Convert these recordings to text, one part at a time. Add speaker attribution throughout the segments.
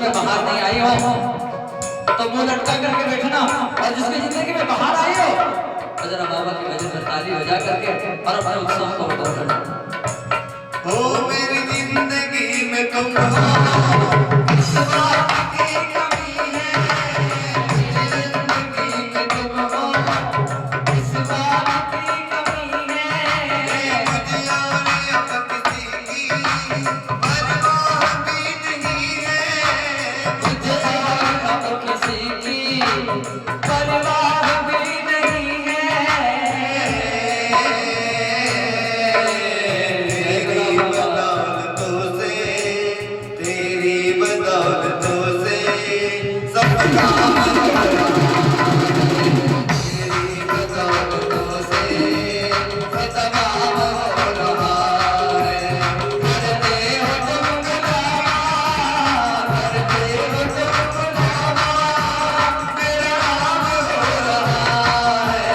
Speaker 1: में बाहर नहीं आई हो तो मुंह लटका करके बैठना, और जिसकी जिंदगी में बाहर आई हो तो जरा बाबा की भजन में ताली बजा करके और अपने उत्सव को बता करना।
Speaker 2: हो मेरी जिंदगी में तुम हो, इस बात की कमी है, मेरी जिंदगी में तुम हो, इस बात की कमी है, मुझे और अब किसी की परवाह भी नहीं है, मुझे और अब किसी की परवाह भी नहीं है। तेरी बदौलतों से सब काम हो रहा है, तेरी बदौलतों से सब तमाम हो रहा है। करते हो तुम गुलामा, करते हो तुम गुलामा, मेरा नाम हो रहा है,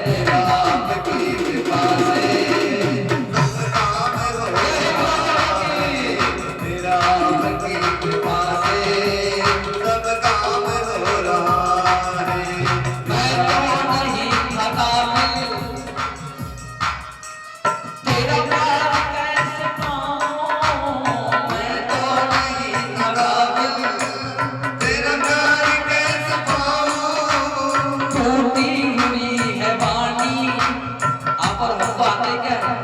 Speaker 2: मेरा आपकी कृपा से सब काम हो रहा है, मेरा आपकी कृपा से सब काम हो रहा है। मैं तो नहीं था काबिल, तेरा प्यार कैसे पाऊं, मैं तो नहीं था काबिल, तेरा प्यार कैसे पाऊं।
Speaker 1: टूटी हुई है वाणी, आप और हमको आते क्या है?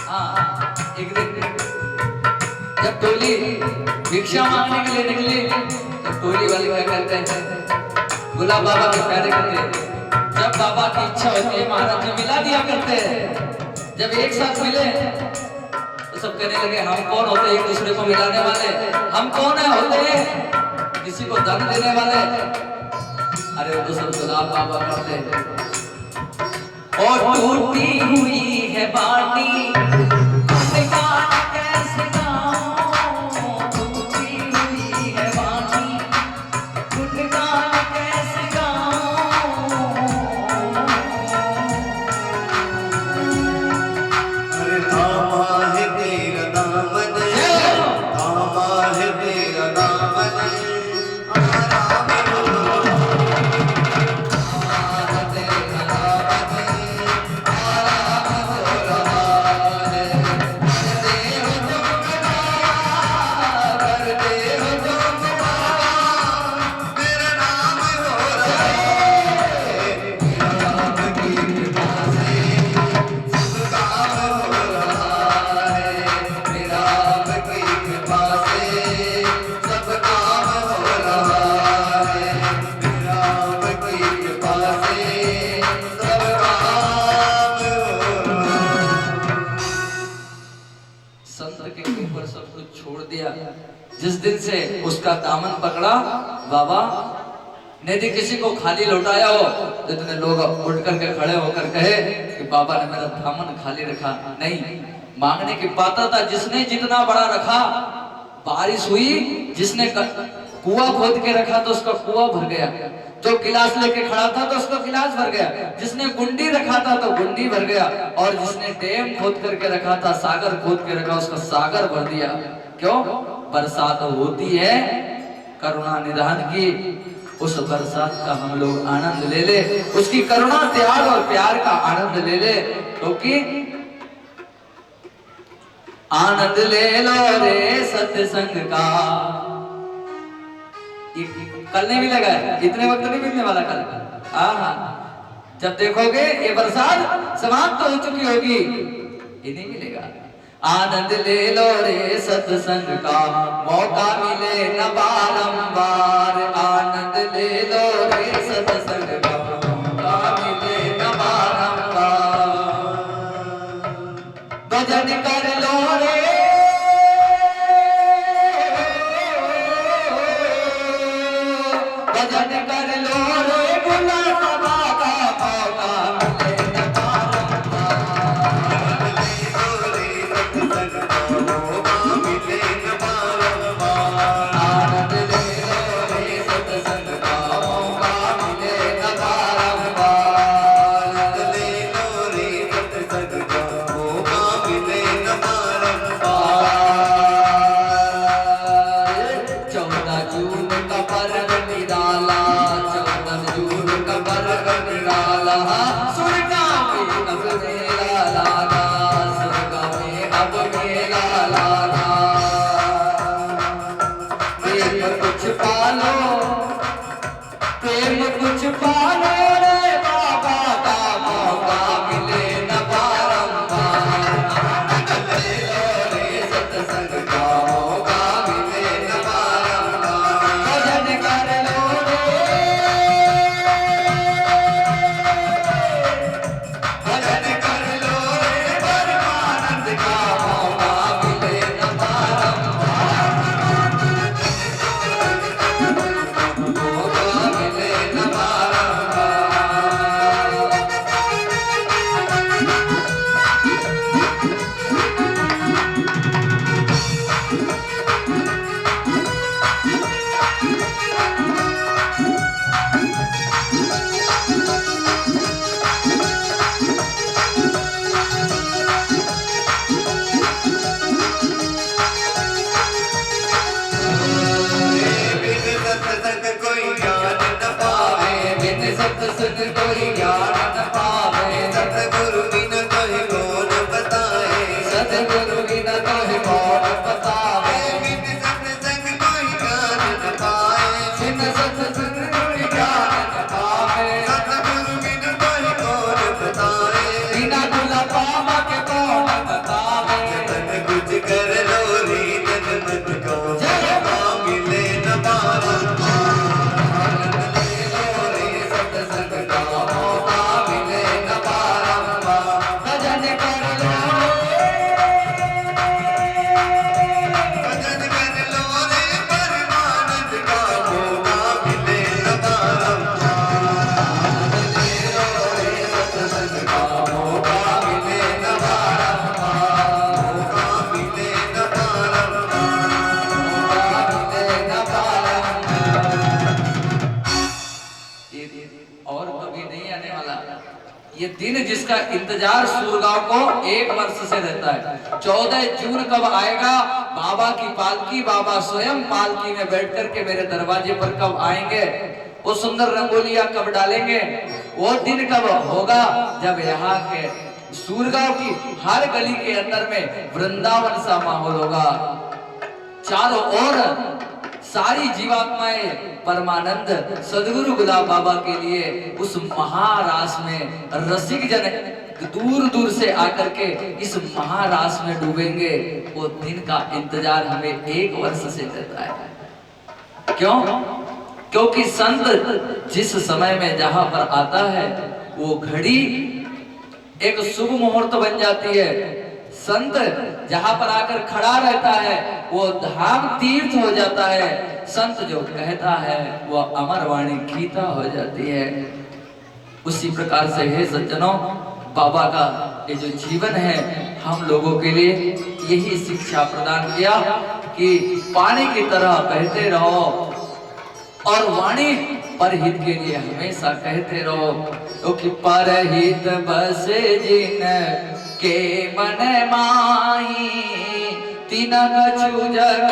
Speaker 1: हाँ, एक दिन जब टोली भिक्षा मांगने के लिए निकली तो टोली वाले क्या करते हैं, गुलाब बाबा के प्यारे करते, जब बाबा की इच्छा होती है महाराज जी मिला दिया करते हैं। जब एक साथ मिले तो सब कहने लगे हम कौन होते एक दूसरे को मिलाने वाले, हम कौन है होते हैं किसी को दम देने वाले। अरे वो तो सब गुलाब बाबा करते। और टूटी हुई है बाटी कैसे गाऊं, टूटी हुई है बाटी कैसे गाऊं।
Speaker 2: अरे धामा है तेरा दामन, धामा है तेरा दामन, आराम
Speaker 1: जिस दिन से उसका दामन पकड़ा बाबा ने यदि किसी को खाली लौटाया हो तो इतने लोग उठ करके खड़े होकर कहे कि बाबा ने मेरा दामन खाली रखा। नहीं, मांगने की पात्रता जिसने जितना बड़ा रखा, बारिश हुई जिसने कुआं खोद के रखा तो उसका कुआं भर गया, जो गिलास लेके खड़ा था तो उसका गिलास भर गया, जिसने गुंडी रखा था तो गुंडी भर गया, और जिसने डैम खोद करके रखा था, सागर खोद के रखा, उसका सागर भर दिया। क्यों? बरसात होती है करुणा निधान की, उस बरसात का हम लोग आनंद ले ले, उसकी करुणा त्याग और प्यार का आनंद ले ले, क्योंकि आनंद ले लो रे सत्संग का। कल नहीं मिलेगा, इतने वक्त नहीं मिलने वाला कल। हाँ, जब देखोगे ये बरसात समाप्त हो चुकी होगी, ये नहीं मिलेगा। आनंद ले लो रे सत्संग का, मौका मिले न बारंबार। आनंद ले लो रे सत्संग का, मौका मिले न बारंबार। भजन कर लो रे, भजन कर लो रे, गुलाब बाबा का मौका मिले न बारंबार। आनंद ले लो रे सत्संग का, मौका मिले न बारंबार।
Speaker 2: आनंद ले लो रे सत्संग का, मौका मिले न बारंबार।
Speaker 1: 14 जून का पर्व निराला, 14 जून का पर्व निराला, स्वर्ग में अब मेला लागा, स्वर्ग में अब मेला लागा। प्रेम कुछ पालो, प्रेम कुछ पालो रे बाबा का, मौका मिले न बारंबार। आनंद ले लो रे सत्संग का, मौका मिले न बारंबार। भजन कर लो रे, भजन कर लो रे, परमानंद का मौका मिले न बारंबार। मौका मिले न बारंबार।
Speaker 2: बिन सत्संग कोई ज्ञान न पावे,
Speaker 1: बिन सत्संग कोई ज्ञान न पावे,
Speaker 2: सतगुरु बिन कोई कौन बताए,
Speaker 1: सतगुरु बिन कोई कौन बतावे।
Speaker 2: बिन सत्संग कोई ज्ञान न पाए,
Speaker 1: बिन सत्संग कोई ज्ञान न पावे,
Speaker 2: सतगुरु बिन कोई कौन बताए।
Speaker 1: बिना गुलाब बाबा के कौन बतावे।
Speaker 2: तन कुछ कर लो रे तन मन का, मौका मिले न बारंबार। आनंद ले लो
Speaker 1: दिन और कभी नहीं आने वाला। ये दिन जिसका इंतजार सूरगांव को 1 वर्ष से रहता है। 14 जून कब आएगा, बाबा की पालकी, बाबा स्वयं पालकी में बैठ करके मेरे दरवाजे पर कब आएंगे, वो सुंदर रंगोलियां कब डालेंगे, वो दिन कब होगा जब यहाँ के सूरगांव की हर गली के अंदर में वृंदावन सा माहौल होगा। चारों ओर सारी जीवात्माएं परमानंद सदगुरु गुलाब बाबा के लिए उस महारास में रसिक जन दूर दूर से आकर के इस महारास में डूबेंगे। वो दिन का इंतजार हमें 1 वर्ष से रहता है। क्यों? क्योंकि संत जिस समय में जहां पर आता है वो घड़ी एक शुभ मुहूर्त बन जाती है। संत जहां पर आकर खड़ा रहता है वो धाम तीर्थ हो जाता है। संत जो कहता है वो अमर वाणी गीता हो जाती है। उसी प्रकार से हे सज्जनों, बाबा का ये जो जीवन है हम लोगों के लिए यही शिक्षा प्रदान किया कि पानी की तरह बहते रहो और वाणी परहित के लिए हमेशा कहते रहो, क्योंकि परहित बस जिन के मन माही तीन कछु जग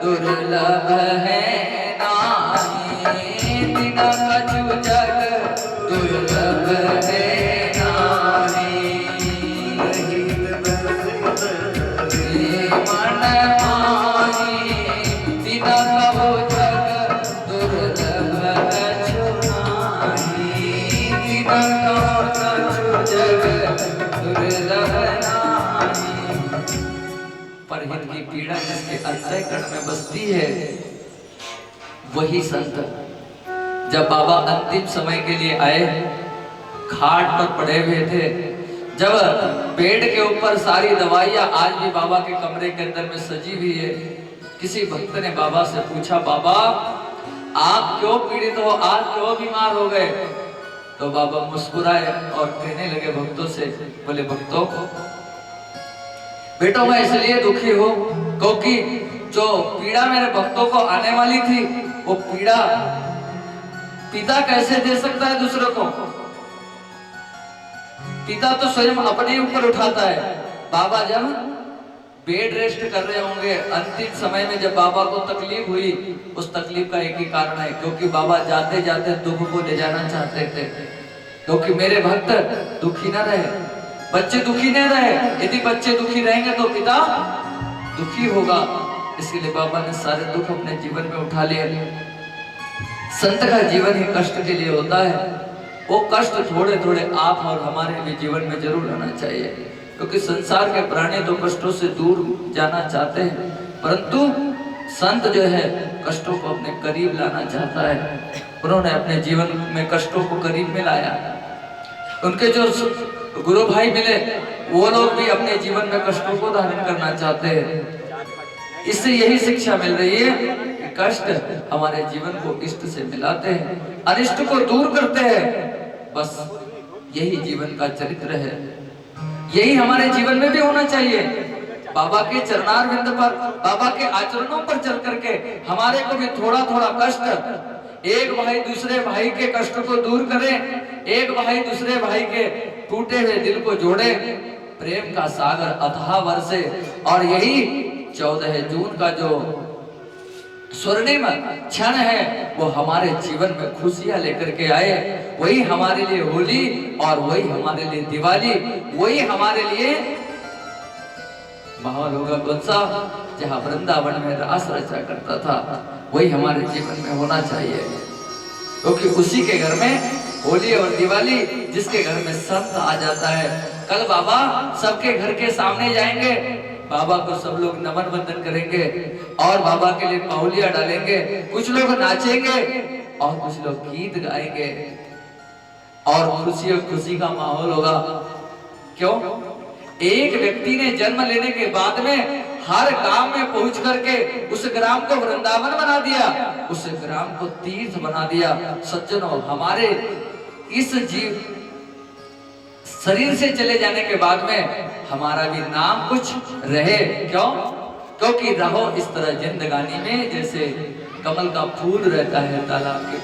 Speaker 1: दुर्लभ है नाही, तीन कछु जग दुर्लभ है नाही, मन माही तीन कछु जग दुर्लभ कछु नाही, तीन कछु जग दुर्लभ नाही। परहित की पीड़ा जिसके अंतःकरण में बसती है वही संत। जब बाबा अंतिम समय के लिए आए, खाट पर पड़े हुए थे, जब बेड के ऊपर सारी दवाइयां आज भी बाबा के कमरे के अंदर में सजी हुई है, किसी भक्त ने बाबा से पूछा, बाबा आप क्यों पीड़ित हो, आप क्यों बीमार हो गए? तो बाबा मुस्कुराए और कहने लगे भक्तों से, बोले भक्तों बेटो मैं इसलिए दुखी हूं क्योंकि जो पीड़ा मेरे भक्तों को आने वाली थी वो पीड़ा पिता कैसे दे सकता है दूसरों को? पिता तो स्वयं अपने ऊपर उठाता है। बाबा जब बेड रेस्ट कर रहे होंगे, अंतिम समय में जब बाबा को तकलीफ हुई, उस तकलीफ का एक ही कारण है, क्योंकि बाबा जाते जाते दुख को ले जाना चाहते थे, क्योंकि मेरे भक्त दुखी न रहे, बच्चे दुखी नहीं रहे। यदि बच्चे दुखी रहेंगे तो पिता दुखी होगा। इसलिए बाबा ने सारे दुख अपने जीवन में उठा लिए। संत का जीवन ही कष्ट के लिए होता है। वो कष्ट थोड़े थोड़े आप और हमारे भी जीवन में जरूर आना चाहिए, क्योंकि संसार के प्राणी तो कष्टों से दूर जाना चाहते हैं, परंतु संत जो है कष्टों को अपने करीब लाना चाहता है। उन्होंने अपने जीवन में कष्टों को करीब में लाया। उनके जो गुरु भाई मिले वो लोग भी अपने जीवन में कष्टों को धारण करना चाहते हैं। इससे यही शिक्षा मिल रही है कि कष्ट हमारे जीवन को इष्ट से मिलाते हैं, अनिष्ट को दूर करते हैं। बस यही जीवन का चरित्र है, यही हमारे जीवन में भी होना चाहिए। बाबा के चरणारविंद पर, बाबा के आचरणों पर चल करके हमारे को भी थोड़ा थोड़ा कष्ट, एक भाई दूसरे भाई के कष्ट को दूर करे, एक भाई दूसरे भाई के टूटे हुए दिल को जोड़े, प्रेम का सागर अथाह वर्षे। और यही 14 जून का जो स्वर्णिम क्षण है वो हमारे जीवन में खुशियां लेकर के आए। वही हमारे लिए होली और वही हमारे लिए दिवाली, वही हमारे लिए माहौल होगा कौन सा, जहाँ वृंदावन में रास रचा करता था, वही हमारे जीवन में होना चाहिए। क्योंकि उसी के घर में होली और दिवाली, जिसके घर में संत आ जाता है। कल बाबा सबके घर के सामने जाएंगे, बाबा को सब लोग नमन वंदन करेंगे और बाबा के लिए पाहुलियां डालेंगे। कुछ लोग नाचेंगे और कुछ लोग गीत गाएंगे और खुशी और खुशी का माहौल होगा। क्यों? एक व्यक्ति ने जन्म लेने के बाद में हर गांव में पहुंच करके उस ग्राम को वृंदावन बना दिया, उस ग्राम को तीर्थ बना दिया। सज्जनों, हमारे इस जीव शरीर से चले जाने के बाद में हमारा भी नाम कुछ रहे। क्यों? क्योंकि रहो इस तरह जिंदगानी में जैसे कमल का फूल रहता है तालाब के